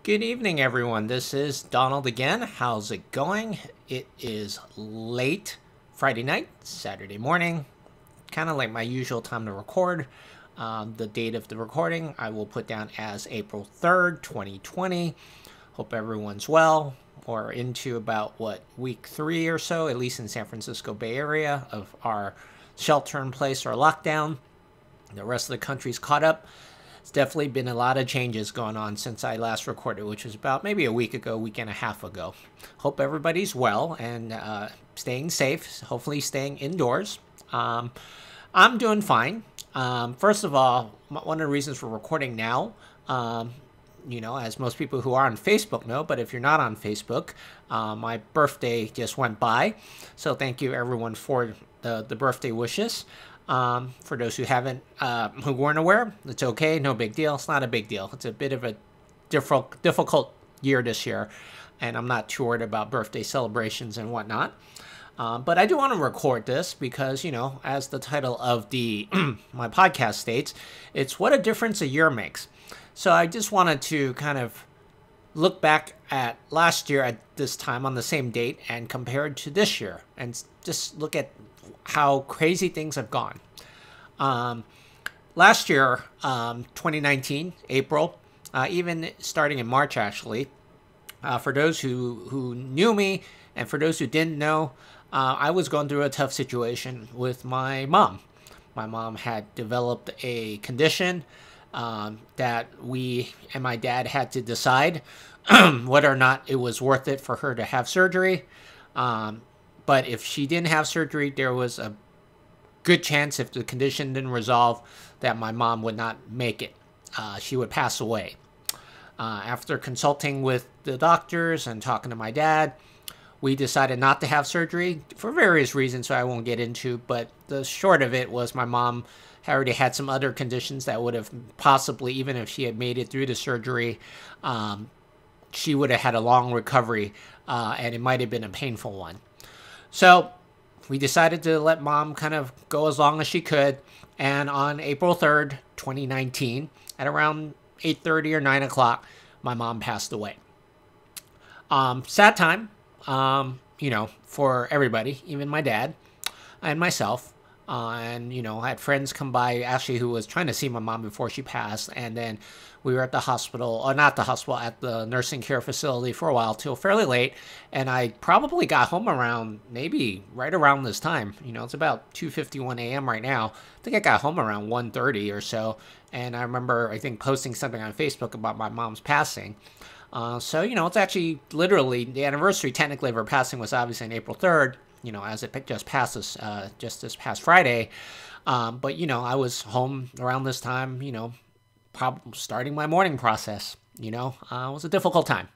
Good evening, everyone. This is Donald again. How's it going? It is late Friday night, Saturday morning, kind of like my usual time to record. The date of the recording I will put down as April 3rd, 2020. Hope everyone's well. We're into about, week 3 or so, at least in San Francisco Bay Area, of our shelter-in-place or lockdown. The rest of the country's caught up. It's definitely been a lot of changes going on since I last recorded, which was about maybe a week and a half ago. Hope everybody's well and staying safe, hopefully staying indoors. I'm doing fine. First of all, one of the reasons for recording now, as most people who are on Facebook know, but if you're not on Facebook, my birthday just went by. So thank you everyone for the birthday wishes. For those who weren't aware, it's okay, no big deal. It's not a big deal. It's a bit of a difficult year this year, and I'm not too worried about birthday celebrations and whatnot. But I do want to record this because, as the title of the my podcast states, it's what a difference a year makes. So I just wanted to kind of look back at last year at this time on the same date and compare it to this year and just look at how crazy things have gone. Last year, 2019, April, even starting in March, actually, for those who knew me and for those who didn't know, I was going through a tough situation with my mom. My mom had developed a condition that we and my dad had to decide whether or not it was worth it for her to have surgery. But if she didn't have surgery, there was a good chance, if the condition didn't resolve, that my mom would not make it. She would pass away. After consulting with the doctors and talking to my dad, we decided not to have surgery for various reasons, so I won't get into. But the short of it was my mom already had some other conditions that would have possibly, even if she had made it through the surgery, she would have had a long recovery, and it might have been a painful one. So we decided to let mom kind of go as long as she could. And on April 3rd, 2019, at around 8:30 or 9 o'clock, my mom passed away. Sad time, for everybody, even my dad and myself. I had friends come by, actually, who was trying to see my mom before she passed. And then we were at the hospital, or not the hospital, at the nursing care facility for a while, till fairly late. And I probably got home around, maybe right around this time. It's about 2:51 a.m. right now. I think I got home around 1:30 or so. And I remember, I think, posting something on Facebook about my mom's passing. So, it's actually literally the anniversary, technically, of her passing was obviously on April 3rd. As it just passes, just this past Friday. But, I was home around this time, probably starting my mourning process. It was a difficult time.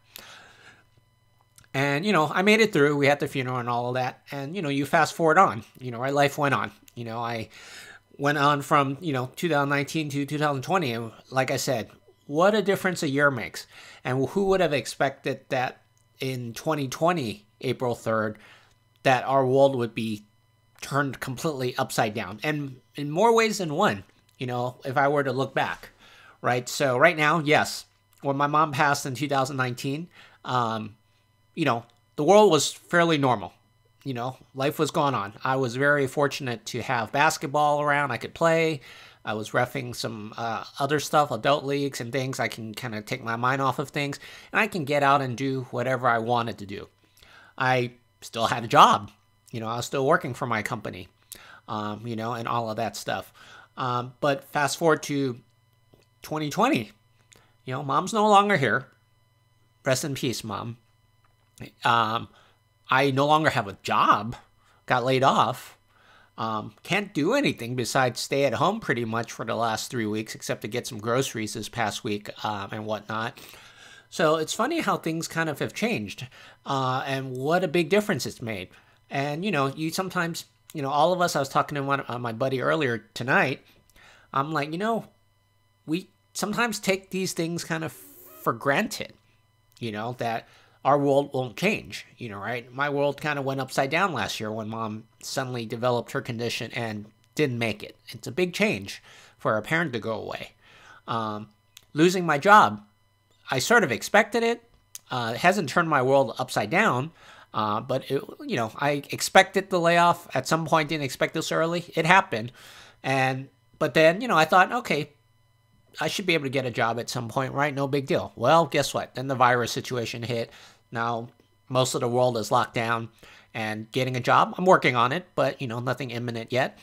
And, I made it through. We had the funeral and all of that. And, you fast forward on, right? Life went on. I went on from, 2019 to 2020. And like I said, what a difference a year makes. And who would have expected that in 2020, April 3rd, that our world would be turned completely upside down, and in more ways than one, if I were to look back, right? So right now, yes, when my mom passed in 2019, the world was fairly normal. Life was going on. I was very fortunate to have basketball around. I could play. I was reffing some other stuff, adult leagues and things. I can kind of take my mind off of things, and I can get out and do whatever I wanted to do. I still had a job. I was still working for my company, and all of that stuff. But fast forward to 2020, mom's no longer here. Rest in peace, mom. I no longer have a job. Got laid off. Can't do anything besides stay at home pretty much for the last 3 weeks, except to get some groceries this past week and whatnot. So it's funny how things kind of have changed, and what a big difference it's made. And, you sometimes, all of us, I was talking to my buddy earlier tonight, I'm like, we sometimes take these things kind of for granted, that our world won't change, right? My world kind of went upside down last year when mom suddenly developed her condition and didn't make it. It's a big change for a parent to go away. Losing my job, I sort of expected it. It hasn't turned my world upside down, but I expected the layoff at some point. Didn't expect this early. It happened, but then I thought, okay, I should be able to get a job at some point, right? No big deal. Well, guess what? Then the virus situation hit. Now most of the world is locked down, and getting a job, I'm working on it, but nothing imminent yet.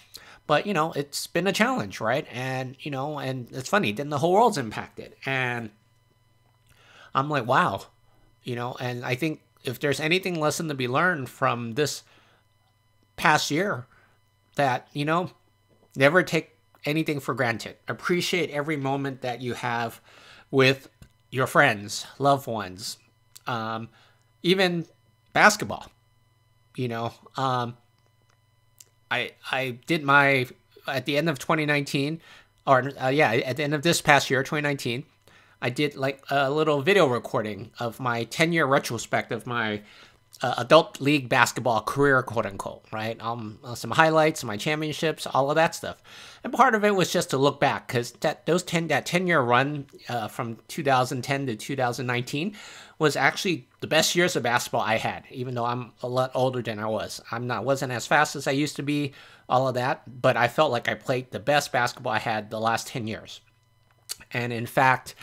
But it's been a challenge, right? And and it's funny. Then the whole world's impacted, and I'm like, wow, And I think if there's anything lesson to be learned from this past year, that never take anything for granted. Appreciate every moment that you have with your friends, loved ones, even basketball. I did at the end of 2019, at the end of this past year, 2019, I did like a little video recording of my 10-year retrospect of my adult league basketball career, quote unquote, right? Some highlights, my championships, all of that stuff. And part of it was just to look back, because that 10-year run from 2010 to 2019 was actually the best years of basketball I had, even though I'm a lot older than I was. Wasn't as fast as I used to be, all of that, but I felt like I played the best basketball I had the last 10 years. And in fact,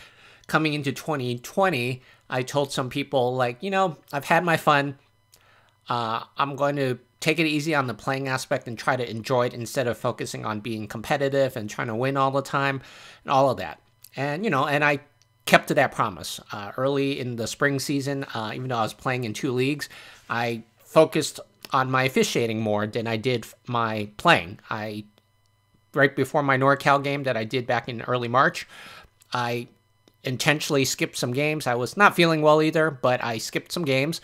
coming into 2020, I told some people, like, I've had my fun. I'm going to take it easy on the playing aspect and try to enjoy it instead of focusing on being competitive and trying to win all the time and all of that. And, and I kept to that promise. Early in the spring season, even though I was playing in 2 leagues, I focused on my officiating more than I did my playing. Right before my NorCal game that I did back in early March, I intentionally skipped some games. I was not feeling well either, but I skipped some games,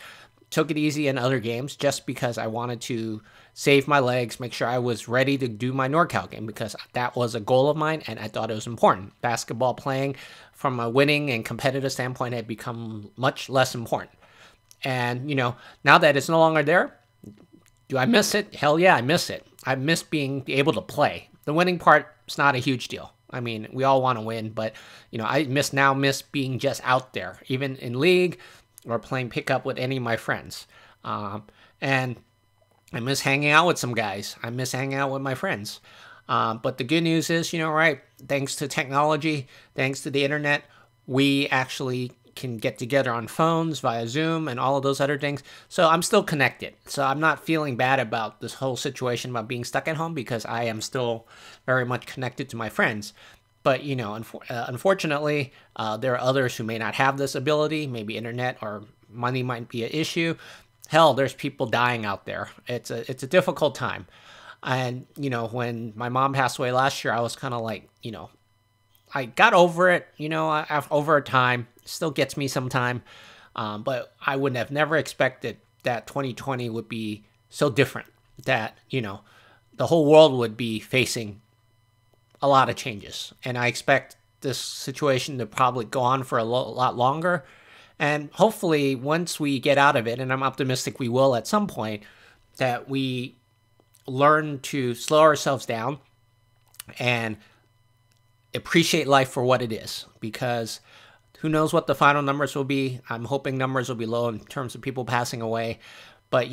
took it easy in other games just because I wanted to save my legs, make sure I was ready to do my NorCal game, because that was a goal of mine and I thought it was important. Basketball playing from a winning and competitive standpoint had become much less important. And, now that it's no longer there, do I miss it? Hell yeah, I miss it. I miss being able to play. The winning part is not a huge deal. I mean, we all want to win, but, I miss being just out there, even in league or playing pickup with any of my friends. And I miss hanging out with some guys. I miss hanging out with my friends. But the good news is, right, thanks to technology, thanks to the internet, we actually can get together on phones via Zoom and all of those other things. So I'm still connected. So I'm not feeling bad about this whole situation about being stuck at home, because I am still very much connected to my friends. But, unfortunately, there are others who may not have this ability. Maybe internet or money might be an issue. Hell, there's people dying out there. It's a difficult time. And, when my mom passed away last year, I was kind of like, I got over it, over time. Still gets me sometime. But I would have never expected that 2020 would be so different. That, the whole world would be facing a lot of changes. And I expect this situation to probably go on for a lot longer. And hopefully, once we get out of it, and I'm optimistic we will at some point, that we learn to slow ourselves down and appreciate life for what it is. Because who knows what the final numbers will be. I'm hoping numbers will be low in terms of people passing away. But,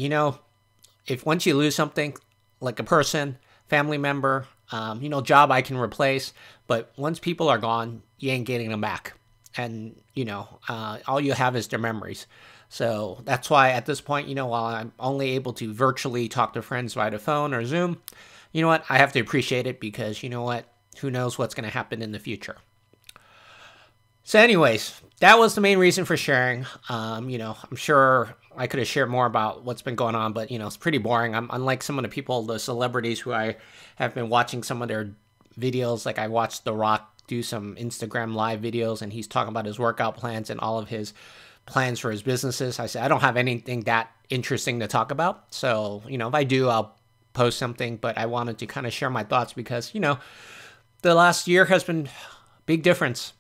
if once you lose something, like a person, family member, job I can replace, but once people are gone, you ain't getting them back. And, all you have is their memories. So that's why at this point, while I'm only able to virtually talk to friends via the phone or Zoom, you know what? I have to appreciate it, because you know what? Who knows what's going to happen in the future. So anyways, that was the main reason for sharing. I'm sure I could have shared more about what's been going on, but, it's pretty boring. I'm unlike some of the people, the celebrities who I have been watching some of their videos. Like, I watched The Rock do some Instagram live videos, and he's talking about his workout plans and all of his plans for his businesses. I said, I don't have anything that interesting to talk about. So, if I do, I'll post something, but I wanted to kind of share my thoughts because, the last year has been a big difference.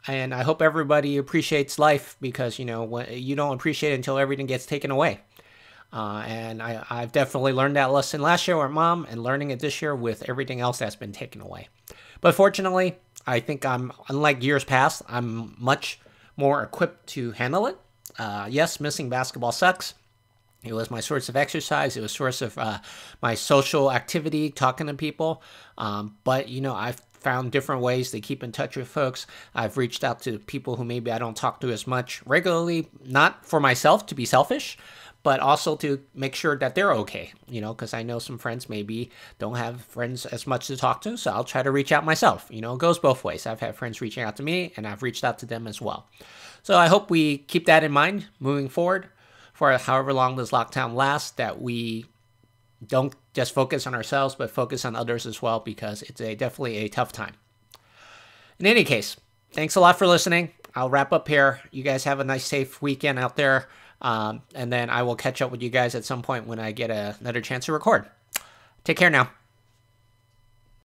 And I hope everybody appreciates life, because, you don't appreciate it until everything gets taken away. And I've definitely learned that lesson last year with Mom, and learning it this year with everything else that's been taken away. But fortunately, I think unlike years past, I'm much more equipped to handle it. Yes, missing basketball sucks. It was my source of exercise. It was source of my social activity, talking to people. But, I've found different ways to keep in touch with folks. I've reached out to people who maybe I don't talk to as much regularly, not for myself to be selfish, but also to make sure that they're okay, because I know some friends maybe don't have friends as much to talk to, so I'll try to reach out myself. It goes both ways. I've had friends reaching out to me, and I've reached out to them as well. So I hope we keep that in mind moving forward for however long this lockdown lasts, that we don't just focus on ourselves, but focus on others as well, because it's definitely a tough time. In any case, thanks a lot for listening. I'll wrap up here. You guys have a nice, safe weekend out there. And then I will catch up with you guys at some point when I get another chance to record. Take care now.